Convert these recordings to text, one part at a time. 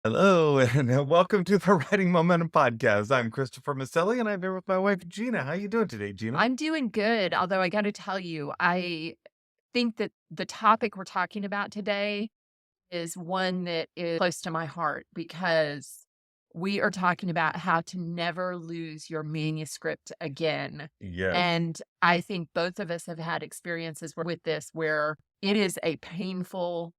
Hello, and welcome to the Writing Momentum Podcast. I'm Christopher Maselli, and I'm here with my wife, Gina. How you doing today, Gina? I'm doing good, although I gotta tell you, I think that the topic we're talking about today is one that is close to my heart because we are talking about how to never lose your manuscript again. Yes, And I think both of us have had experiences with this where it is a painful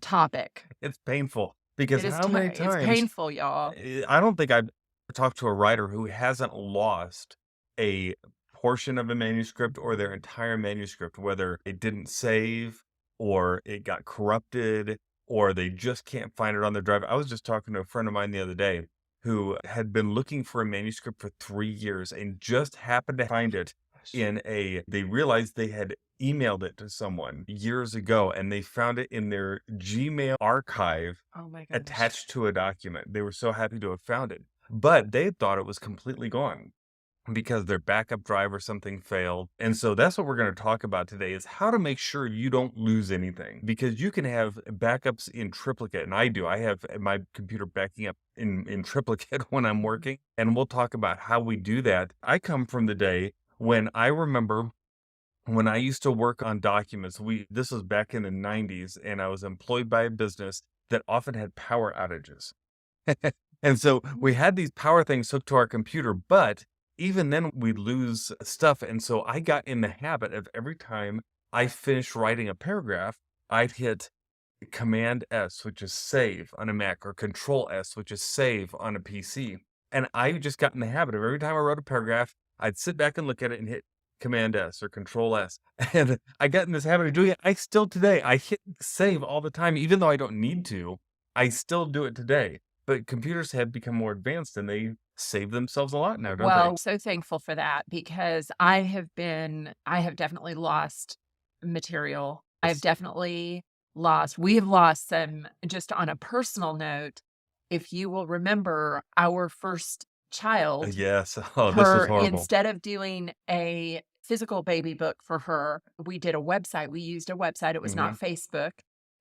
topic. it's painful because how many It's times painful, y'all. I don't think I've talked to a writer who hasn't lost a portion of a manuscript or their entire manuscript, whether it didn't save or it got corrupted or they just can't find it on their drive. I was just talking to a friend of mine the other day who had been looking for a manuscript for 3 years and just happened to find it they realized they had emailed it to someone years ago and they found it in their Gmail archive Oh my gosh. attached to a document. They were so happy to have found it, but they thought it was completely gone because their backup drive or something failed. And so that's what we're going to talk about today is how to make sure you don't lose anything because you can have backups in triplicate. And I do. I have my computer backing up in triplicate when I'm working. And we'll talk about how we do that. I come from the day when I remember when I used to work on documents. This was back in the 90s and I was employed by a business that often had power outages. And so we had these power things hooked to our computer, but even then we'd lose stuff. And so I got in the habit of every time I finished writing a paragraph, I'd hit Command S, which is save on a Mac, or Control S, which is save on a PC. And I just got in the habit of every time I wrote a paragraph, I'd sit back and look at it and hit Command S or Control S. And I got in this habit of doing it. I hit save all the time, even though I don't need to. I still do it today. But computers have become more advanced and they save themselves a lot now, don't they? Well, so thankful for that because I have definitely lost material. I've Yes. definitely we have lost some just on a personal note. If you will remember our first child, Yes. Oh, this was her horrible. instead of doing a physical baby book for her, we did a website. We used a website. It was Hmm. not Facebook.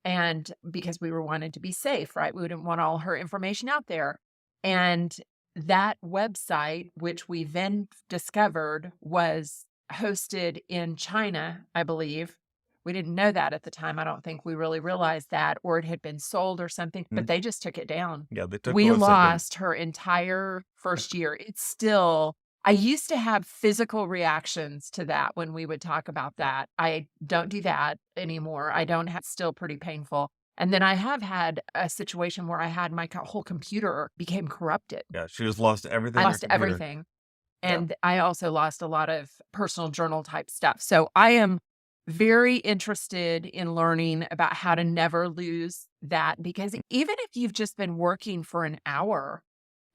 And because we were wanted to be safe, right? We didn't want all her information out there. And that website, which we then discovered was hosted in China, I believe. We didn't know that at the time. I don't think we really realized that, or it had been sold or something, but they just took it down. Yeah, they took the We website down. lost her entire first year. It's still I used to have physical reactions to that when we would talk about that. I don't do that anymore. I don't have still pretty painful. And then I have had a situation where I had my whole computer became corrupted. Yeah, she just lost I everything on her lost computer. everything. Yeah. And I also lost a lot of personal journal type stuff. So I am very interested in learning about how to never lose that because even if you've just been working for an hour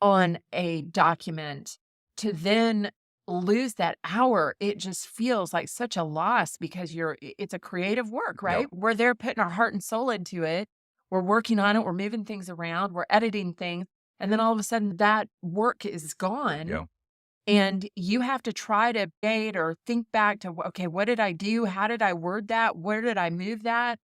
on a document to then lose that hour, it just feels like such a loss because it's a creative work, Yep. right? We're there putting our heart and soul into it. We're working on it, we're moving things around, we're editing things, and then all of a sudden that work is gone Yeah. and you have to try to date or think back to, okay, what did I do? How did I word that? Where did I move that?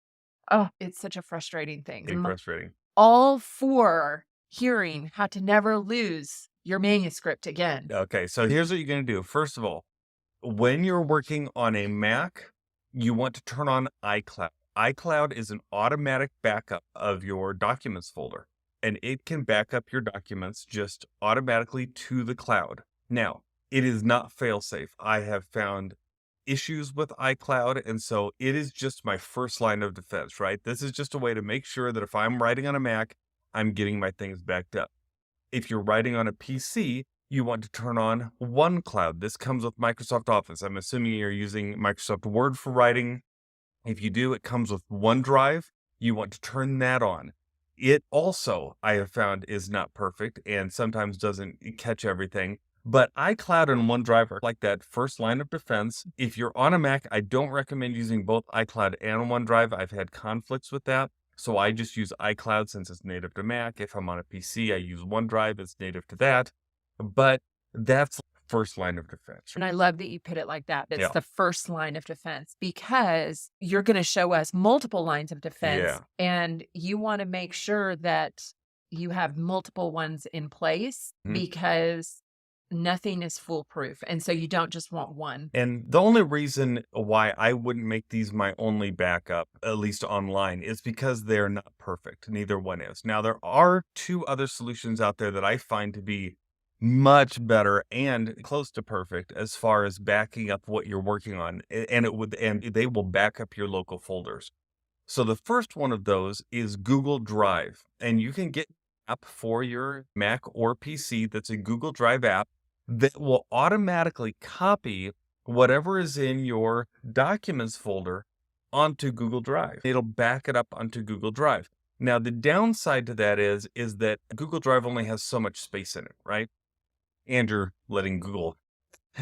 Oh, it's such a frustrating thing. Pretty frustrating. All for hearing how to never lose your manuscript again. Okay, so here's what you're gonna do. First of all, when you're working on a Mac, you want to turn on iCloud. iCloud is an automatic backup of your documents folder, and it can back up your documents just automatically to the cloud. Now, it is not fail-safe. I have found issues with iCloud, and so it is just my first line of defense, right? This is just a way to make sure that if I'm writing on a Mac, I'm getting my things backed up. If you're writing on a PC, you want to turn on OneCloud. This comes with Microsoft Office. I'm assuming you're using Microsoft Word for writing. If you do, it comes with OneDrive. You want to turn that on. It also, I have found, is not perfect and sometimes doesn't catch everything. But iCloud and OneDrive are like that first line of defense. If you're on a Mac, I don't recommend using both iCloud and OneDrive. I've had conflicts with that. So I just use iCloud since it's native to Mac. If I'm on a PC, I use OneDrive. It's native to that. But that's first line of defense. And I love that you put it like that. It's Yeah. the first line of defense because you're going to show us multiple lines of defense Yeah. and you want to make sure that you have multiple ones in place Mhm. because nothing is foolproof, and so you don't just want one. And the only reason why I wouldn't make these my only backup, at least online, is because they're not perfect. Neither one is. Now, there are two other solutions out there that I find to be much better and close to perfect as far as backing up what you're working on. And they will back up your local folders. So the first one of those is Google Drive, and you can get an app for your Mac or PC that's a Google Drive app that will automatically copy whatever is in your documents folder onto Google Drive. It'll back it up onto Google Drive. Now, the downside to that is that Google Drive only has so much space in it, right? And you're letting Google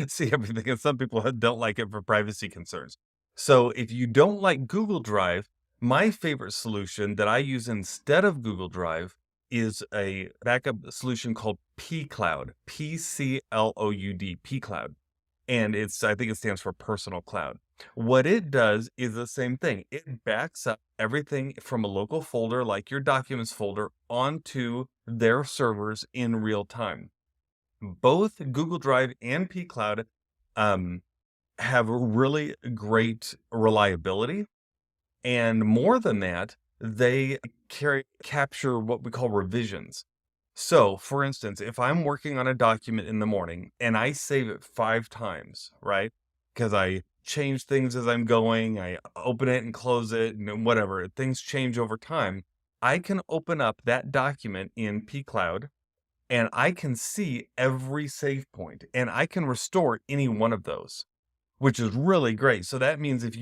see everything, and some people don't like it for privacy concerns. So if you don't like Google Drive, my favorite solution that I use instead of Google Drive is a backup solution called pCloud, Pcloud, pCloud. And I think it stands for personal cloud. What it does is the same thing. It backs up everything from a local folder like your documents folder onto their servers in real time. Both Google Drive and pCloud um, have really great reliability. And more than that, they capture what we call revisions. So, for instance, if I'm working on a document in the morning and I save it 5 times, right? Because I change things as I'm going, I open it and close it, and whatever, things change over time. I can open up that document in pCloud and I can see every save point and I can restore any one of those, which is really great. So that means if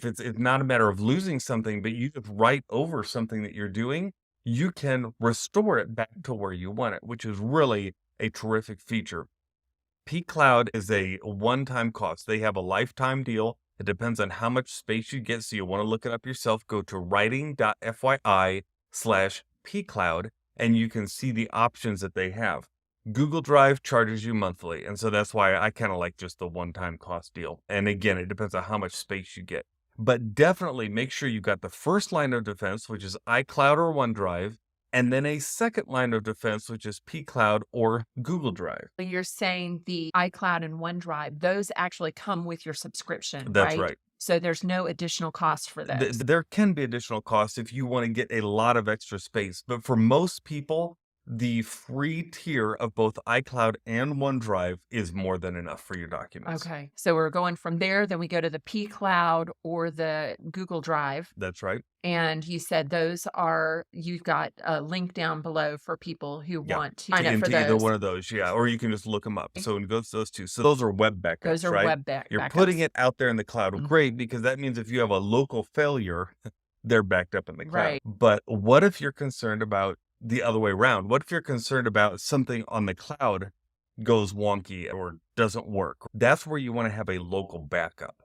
it's not a matter of losing something, but you just write over something that you're doing, you can restore it back to where you want it, which is really a terrific feature. pCloud is a one-time cost. They have a lifetime deal. It depends on how much space you get. So you want to look it up yourself. Go to writing.fyi/pCloud and you can see the options that they have. Google Drive charges you monthly. And so that's why I kind of like just the one-time cost deal. And again, it depends on how much space you get. But definitely make sure you got the first line of defense, which is iCloud or OneDrive, and then a second line of defense, which is pCloud or Google Drive. You're saying the iCloud and OneDrive, those actually come with your subscription, That's right? right. So there's no additional cost for those. There can be additional costs if you want to get a lot of extra space, but for most people, the free tier of both iCloud and OneDrive is more than enough for your documents. Okay. So we're going from there, then we go to the pCloud or the Google Drive. That's right. And you said you've got a link down below for people who Yeah. want to sign up for Into either those. one of those, yeah, or you can just look them up. So it goes to those two. So those are web Those backups, are right? web You're putting backups. it out there in the cloud. Mhm. Great, because that means if you have a local failure, they're backed up in the cloud. Right. But what if you're concerned about the other way around? What if you're concerned about something on the cloud goes wonky or doesn't work? That's where you want to have a local backup.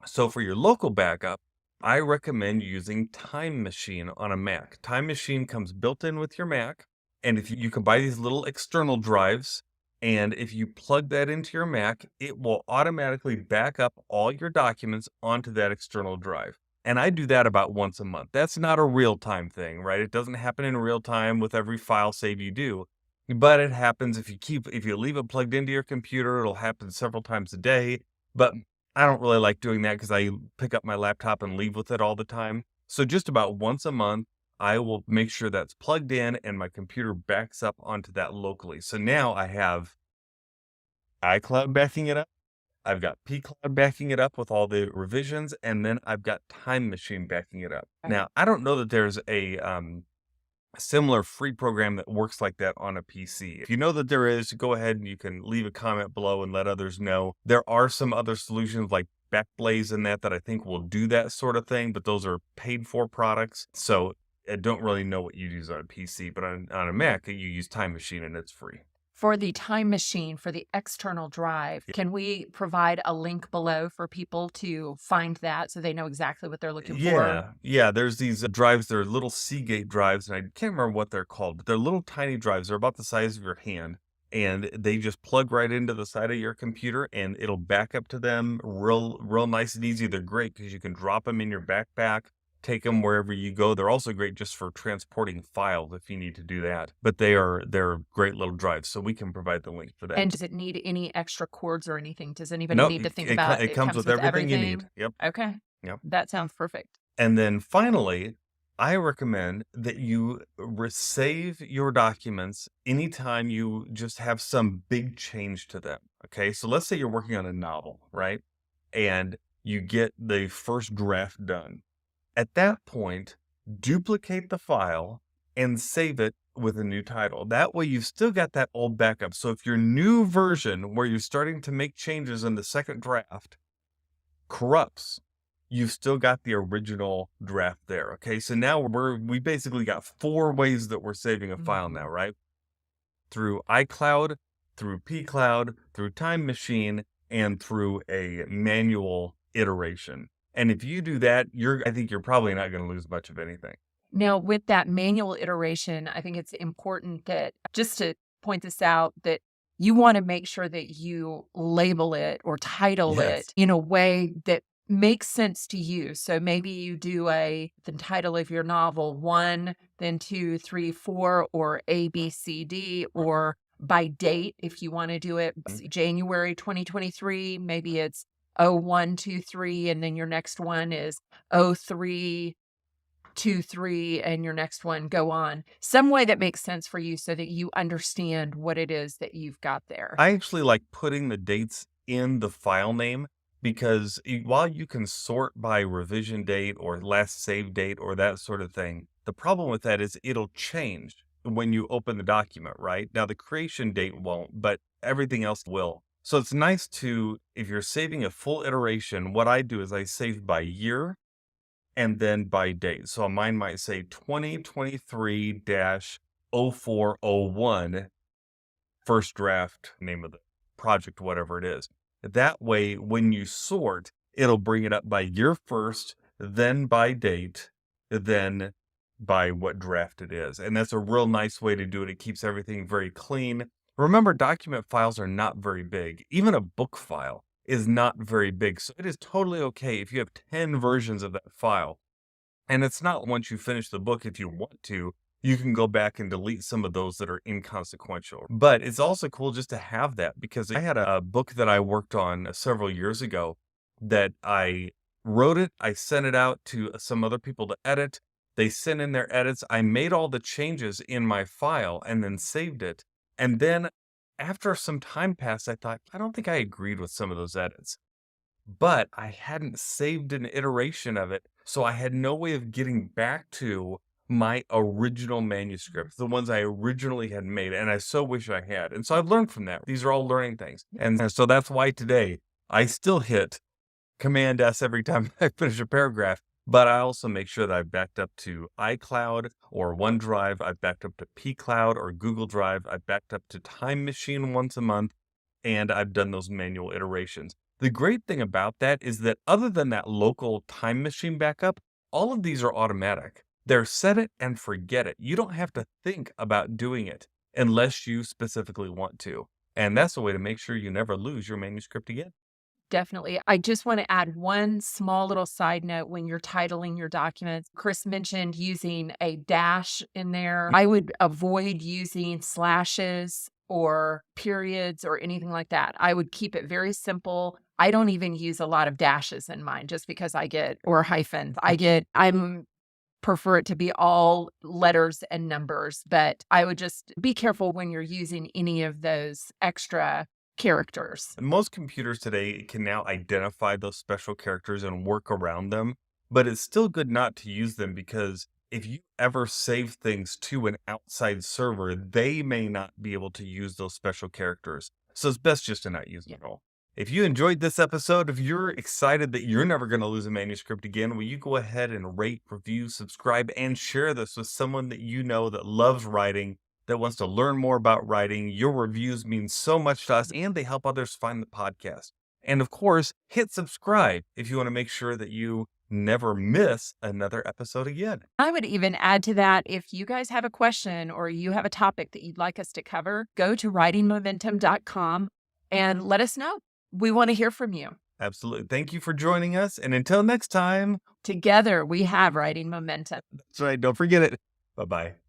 So for your local backup, I recommend using Time Machine on a Mac. Time Machine comes built in with your Mac, and if you can buy these little external drives, and if you plug that into your Mac, it will automatically back up all your documents onto that external drive. And I do that about once a month. That's not a real-time thing, right? It doesn't happen in real time with every file save you do, but it happens if you leave it plugged into your computer, it'll happen several times a day. But I don't really like doing that because I pick up my laptop and leave with it all the time. So just about once a month, I will make sure that's plugged in and my computer backs up onto that locally. So now I have iCloud backing it up. I've got pCloud backing it up with all the revisions, and then I've got Time Machine backing it up. Okay. Now, I don't know that there's a similar free program that works like that on a PC. If you know that there is, go ahead and you can leave a comment below and let others know. There are some other solutions like Backblaze and that I think will do that sort of thing, but those are paid for products. So I don't really know what you use on a PC, but on a Mac, you use Time Machine and it's free. For the Time Machine, for the external drive, can we provide a link below for people to find that so they know exactly what they're looking for? Yeah, there's these drives, they're little Seagate drives, and I can't remember what they're called, but they're little tiny drives. They're about the size of your hand, and they just plug right into the side of your computer, and it'll back up to them real nice and easy. They're great because you can drop them in your backpack. take them wherever you go. They're also great just for transporting files if you need to do that. But they're great little drives, so we can provide the link for that. And does it need any extra cords or anything? Does anybody No, need to think about it it comes comes with with everything you need. everything? Yep, Okay. yep. That sounds perfect. And then finally, I recommend that you save your documents anytime you just have some big change to them. Okay. So let's say you're working on a novel, right? And you get the first draft done. At that point, duplicate the file and save it with a new title. That way, you've still got that old backup. So if your new version, where you're starting to make changes in the second draft, corrupts, you've still got the original draft there. Okay. So now we basically got 4 ways that we're saving a file now, Mhm. right? Through iCloud, through pCloud, through Time Machine, and through a manual iteration. And if you do that, I think you're probably not going to lose much of anything. Now, with that manual iteration, I think it's important that just to point this out, that you want to make sure that you label it or title Yes. it in a way that makes sense to you. So maybe you do the title of your novel one, then two, three, four, or A, B, C, D, or by date, if you want to do it January 2023, maybe it's 0123, and then your next one is 03 2, 3, and your next one go on. Some way that makes sense for you so that you understand what it is that you've got there. I actually like putting the dates in the file name because while you can sort by revision date or last save date or that sort of thing, the problem with that is it'll change when you open the document, right? Now, the creation date won't, but everything else will. So it's nice to, if you're saving a full iteration, what I do is I save by year and then by date. So mine might say 2023 0401 first draft, name of the project, whatever it is. That way, when you sort, it'll bring it up by year first, then by date, then by what draft it is. And that's a real nice way to do it. It keeps everything very clean. Remember, document files are not very big. Even a book file is not very big. So it is totally okay if you have 10 versions of that file. And it's not once you finish the book, if you want to, you can go back and delete some of those that are inconsequential. But it's also cool just to have that because I had a book that I worked on several years ago that I wrote it, I sent it out to some other people to edit. They sent in their edits. I made all the changes in my file and then saved it. And then after some time passed, I thought, I don't think I agreed with some of those edits, but I hadn't saved an iteration of it, so I had no way of getting back to my original manuscripts, the ones I originally had made, and I so wish I had. And so I've learned from that. These are all learning things. And so that's why today I still hit Command S every time I finish a paragraph, but I also make sure that I've backed up to iCloud or OneDrive, I've backed up to pCloud or Google Drive, I've backed up to Time Machine once a month, and I've done those manual iterations. The great thing about that is that other than that local Time Machine backup, all of these are automatic. They're set it and forget it. You don't have to think about doing it unless you specifically want to. And that's a way to make sure you never lose your manuscript again. Definitely. I just want to add one small little side note when you're titling your documents. Chris mentioned using a dash in there. I would avoid using slashes or periods or anything like that. I would keep it very simple. I don't even use a lot of dashes in mine just because or hyphens. I'm prefer it to be all letters and numbers, but I would just be careful when you're using any of those extra characters. Most computers today can now identify those special characters and work around them, but it's still good not to use them because if you ever save things to an outside server, they may not be able to use those special characters. So it's best just to not use them at all. If you enjoyed this episode, if you're excited that you're never going to lose a manuscript again, will you go ahead and rate, review, subscribe, and share this with someone that you know that loves writing, that wants to learn more about writing? Your reviews mean so much to us and they help others find the podcast. And of course, hit subscribe if you want to make sure that you never miss another episode again. I would even add to that, if you guys have a question or you have a topic that you'd like us to cover, go to writingmomentum.com and let us know. We want to hear from you. Absolutely. Thank you for joining us. And until next time, Together, we have writing momentum. that's right. Don't forget it. Bye bye.